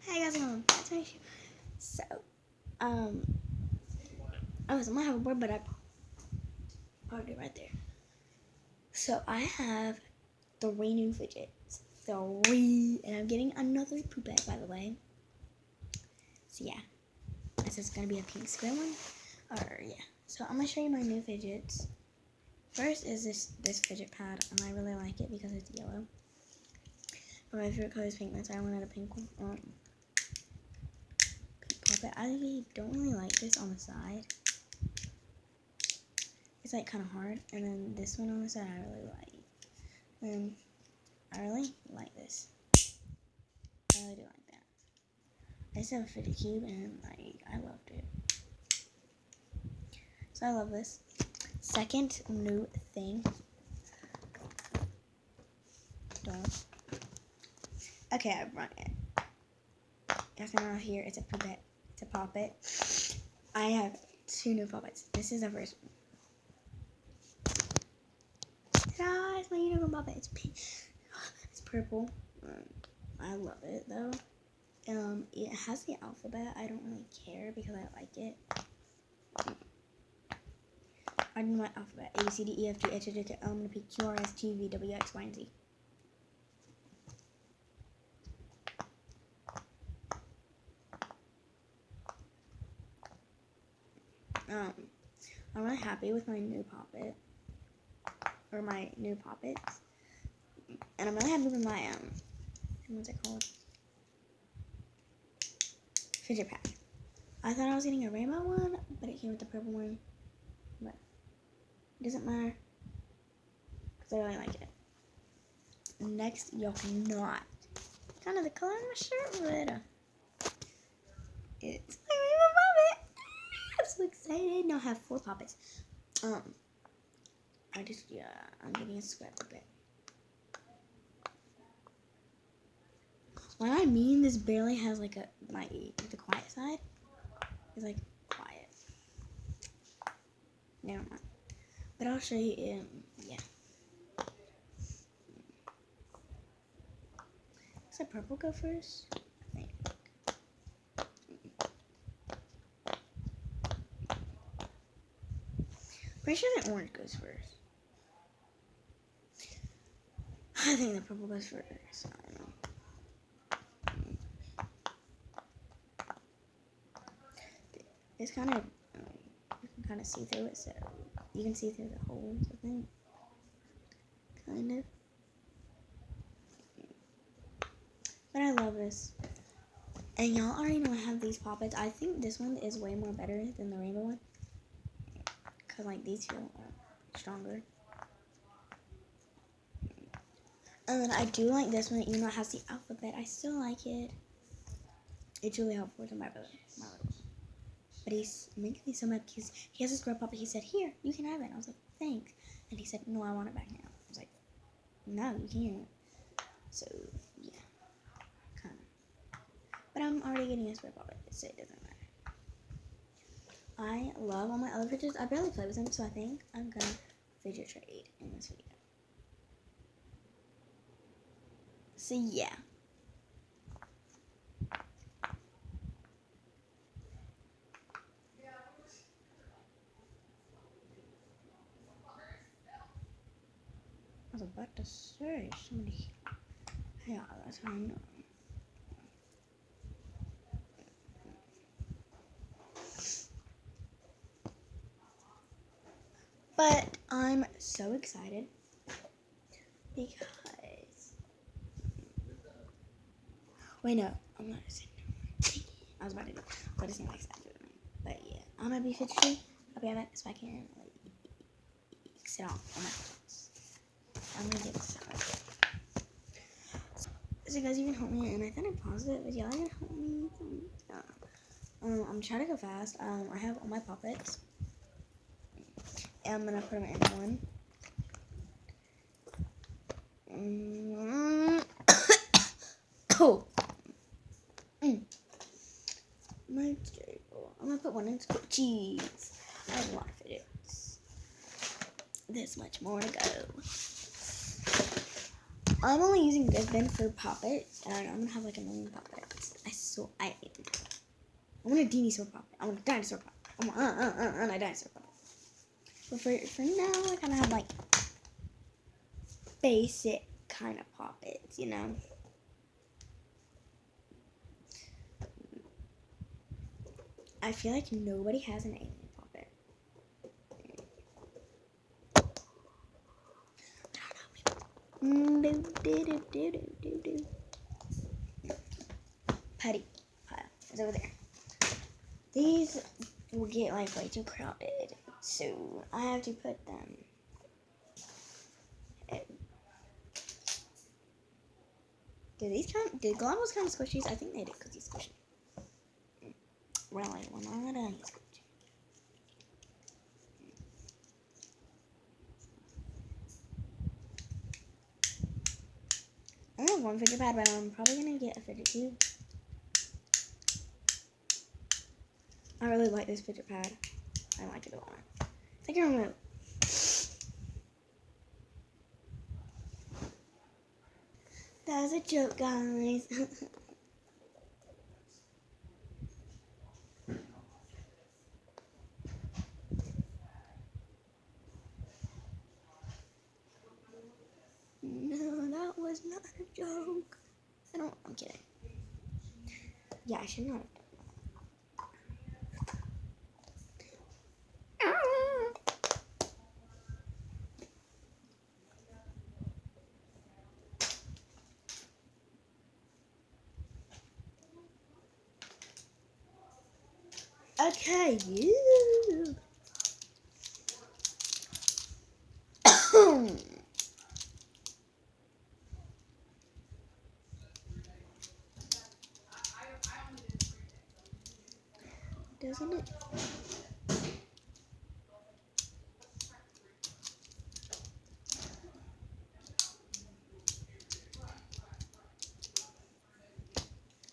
Hey guys, that's my issue. So, I was gonna have a board, but I parked it right there. So I have 3 new fidgets. 3, and I'm getting another poopette, by the way. So yeah, this is gonna be a pink square one. Or yeah. So I'm gonna show you my new fidgets. First is this fidget pad, and I really like it because it's yellow. But my favorite color is pink. That's why I wanted a pink one. Pink puppet. I don't really like this on the side. It's like kind of hard, and then this one on the side I really like. And I really like this. I really do like that. I just have a fidget cube, and I loved it. So I love this. Second new thing. Don't. Okay, I brought it. As you know here, it's a poopette. It's a poppet. I have 2 new poppets. This is the first one. Ta-da! It's my unicorn puppet. It's pink. It's purple. I love it though. It has the alphabet. I don't really care because I like it. I do my alphabet: A B C D E F G H I J K L M N O P Q R S T V W X Y and Z. I'm really happy with my new poppet, or my new poppets, and I'm really happy with my what's it called? Fidget pad. I thought I was getting a rainbow one, but it came with the purple one. But it doesn't matter because I really like it. Next, you'll not kind of the color of my shirt, but it's my rainbow poppet. I'm so excited. Now I have 4 poppets. I'm getting a square puppet. When I mean this barely has like the quiet side is like quiet. Never mind. But I'll show you. Yeah. Does the purple go first? I think. Pretty sure the orange goes first. I think the purple goes first. I don't know. It's kind of, you can kind of see through it, so you can see through the holes, I think. Kind of. But I love this. And y'all already know I have these poppets. I think this one is way more better than the rainbow one. Because, like, these feel stronger. And then I do like this one, even though it has the alphabet. I still like it. It's really helpful to my brother. But he's making me so mad because he has a square puppet. He said, "Here, you can have it." I was like, "Thanks." And he said, "No, I want it back now." I was like, "No, you can't." So, yeah. Kind of. But I'm already getting a square puppet, so it doesn't matter. I love all my other fidgets. I barely play with them, so I think I'm going to fidget trade in this video. So, yeah. I was about to say somebody. Yeah, that's how I know. But I'm so excited because. Wait, no, I'm not saying no. I was about to say like that. But yeah, I'm gonna be fidgety. I'll be right back so I can sit off on my phones. I'm gonna get started. So guys, you can help me, and I thought I paused it, but y'all can help me. I'm trying to go fast. I have all my puppets, and I'm gonna put them in one. Cool. My table. I'm gonna put one in cheese. I have a lot of fidgets. There's much more to go. I'm only using this bin for poppets, and I'm gonna have like a million poppets. I dinosaur. I want a dinosaur puppet. I want a dinosaur puppet. I want a dinosaur puppet. But for now, I kind of have like basic kind of puppets, you know. I feel like nobody has an alien puppet. Putty pile is over there. These will get like way too crowded, so I have to put them. Did globals kind of squishies? I think they did because he's squishy. Really, we're not squishy. I only have one fidget pad, but I'm probably gonna get a fidget cube. I really like this fidget pad. I like it a lot. It's like a remote. That was a joke, guys. No, that was not a joke. I'm kidding. Yeah, I should not have done that. Okay, you. Doesn't it?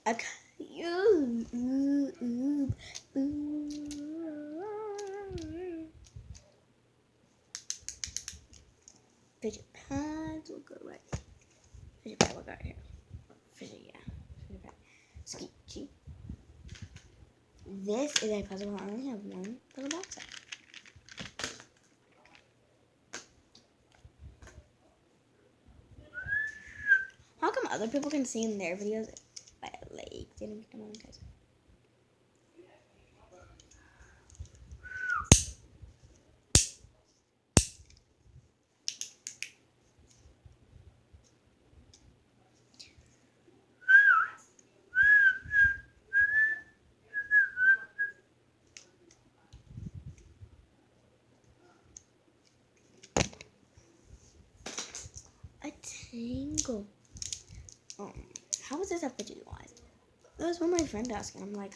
Okay. Fidget pads will go right. Fidget pad will go right here. Fidget pad. Squeegee. This is a puzzle. I only have one puzzle box. How come other people can see in their videos, but like didn't get monetized? A tangle. How is this a fidget wise? That was what my friend asked, and I'm like,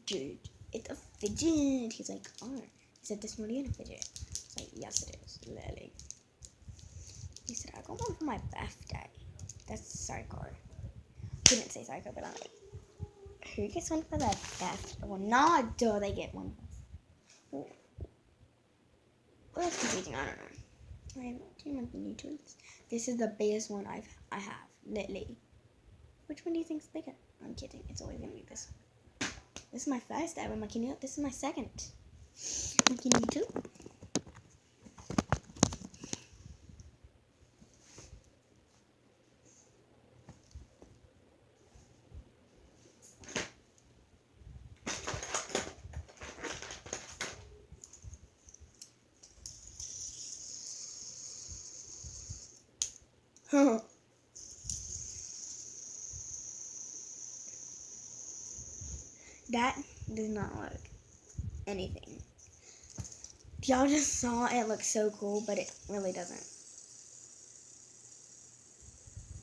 dude, it's a fidget. He's like, oh. He said, this not even a fidget. It's like, yes, it is, literally. He said, I got one for my birthday. That's psycho. He didn't say psycho, but I'm like, who gets one for their birthday? Well, not do they get one. Well, that's confusing. I don't know. I have 2 months new twins. This is the biggest one I have, literally. Which one do you think is bigger? I'm kidding. It's always gonna be this one. This is my first ever Makinia. This is my second Makinia too. That does not look anything. Y'all just saw it look so cool, but it really doesn't.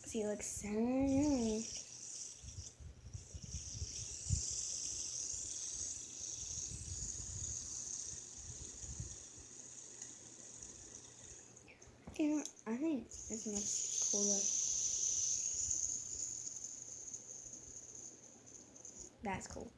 See, it looks so nice. You know, I think this looks cooler. That's cool.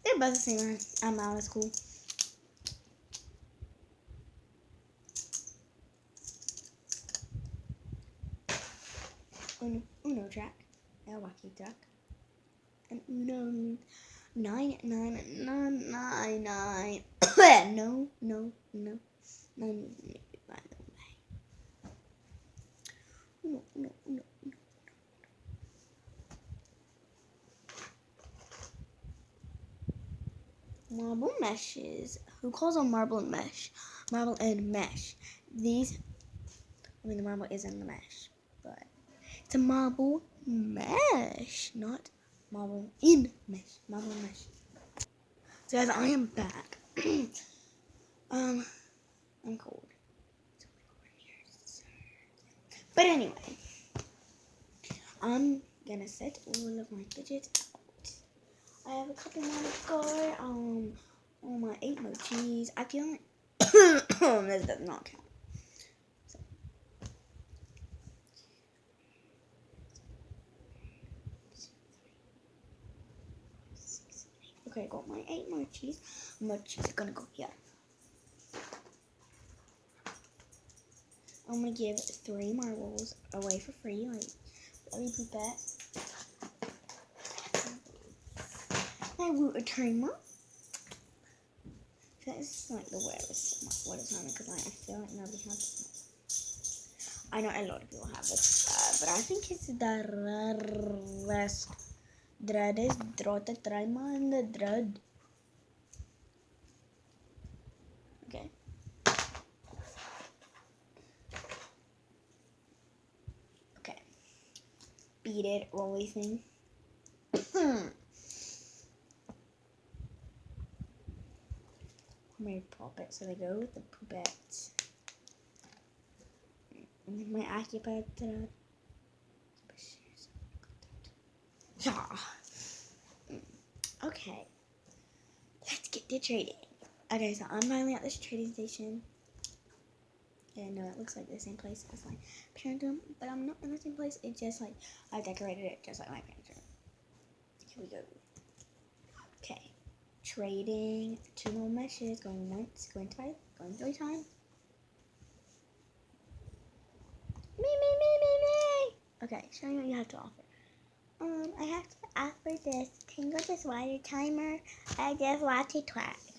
They're both the same amount of cool. Uno track. A wacky track. An Uno 9999. No. 9, by the way. No. Marble meshes. Who calls them marble and mesh? Marble and mesh. The marble is in the mesh, but it's a marble mesh, not marble in mesh. Marble and mesh. So guys, I am back. I'm cold. It's really cold in here. But anyway, I'm gonna set all of my fidgets out. I have a couple more to go. On my 8 mochis. I feel like this does not count. So. Okay, I got my 8 mochis. Mochis are gonna go here. I'm gonna give 3 marbles away for free, like let me put that. I will timer. That's like the weirdest what it's on because I feel like nobody has it. I know a lot of people have it, but I think it's the rarest. Dread is drotte timer and the dread. Okay. Okay. Beat it, rolly thing. Made poppet, so they go with the poopettes. And then my occupied. Yeah. Okay. Let's get to trading. Okay, so I'm finally at this trading station. Yeah, no, it looks like the same place as my parent room, but I'm not in the same place. It's just like I decorated it just like my parents' room. Here we go. Okay. Trading 2 more meshes, going once, going twice, going 3 times. Me. Okay, show me what you have to offer. I have to offer this Tingle this water timer. I just want it twice.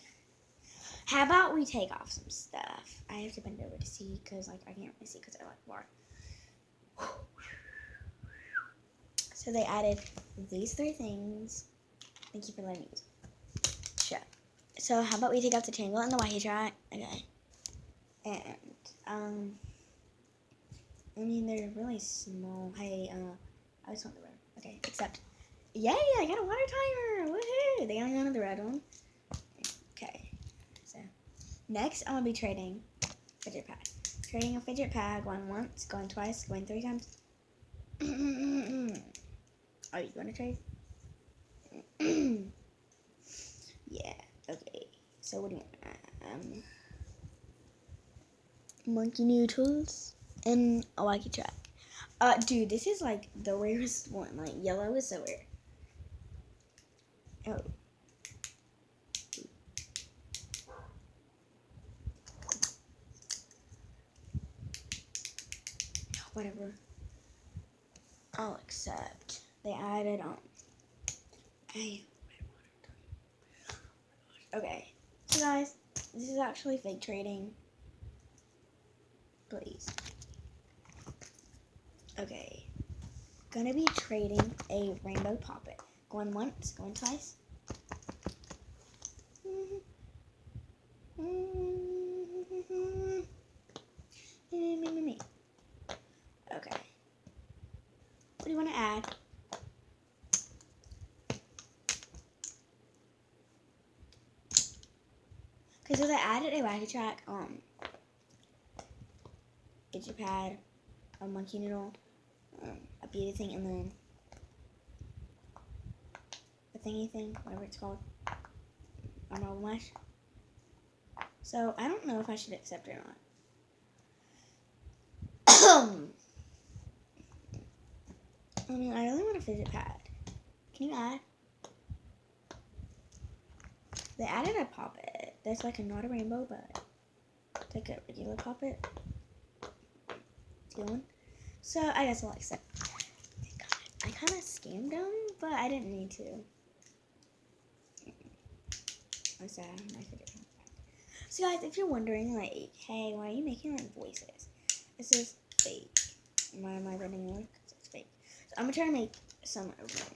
How about we take off some stuff? I have to bend over to see because like I can't really see because I like bar. So they added these 3 things. Thank you for letting me use it. Sure. So how about we take out the tangle and the white track? Okay. And I mean they're really small. Hey, I just want the red. Okay, except yay, I got a water timer! Woohoo! They got another red one. Okay. So next I'm gonna be trading fidget pad. Trading a fidget pad, going once, going twice, going 3 times. Are you gonna trade? Yeah, okay. So what do you want? Monkey noodles and a wacky track. Dude, this is like the rarest one. Like yellow is so rare. Oh. Whatever. I'll accept. They added on. Okay. So guys, this is actually fake trading. Please. Okay. Gonna be trading a rainbow poppet. Going once, going twice. Me. Okay. What do you want to add? Okay, so they added a wacky track, fidget pad, a monkey noodle, a beauty thing, and then a thingy thing, whatever it's called, a marble mesh. So I don't know if I should accept it or not. I mean, I really want a fidget pad. Can you add? They added a poppet. There's like not a rainbow, but it's like a regular poppet. It's going. So I guess I'll accept. I kind of scammed them, but I didn't need to. I'm sad. I forget. So guys, if you're wondering, like, hey, why are you making like voices? This is fake. Why am I running like it's fake? So I'm gonna try to make some of them.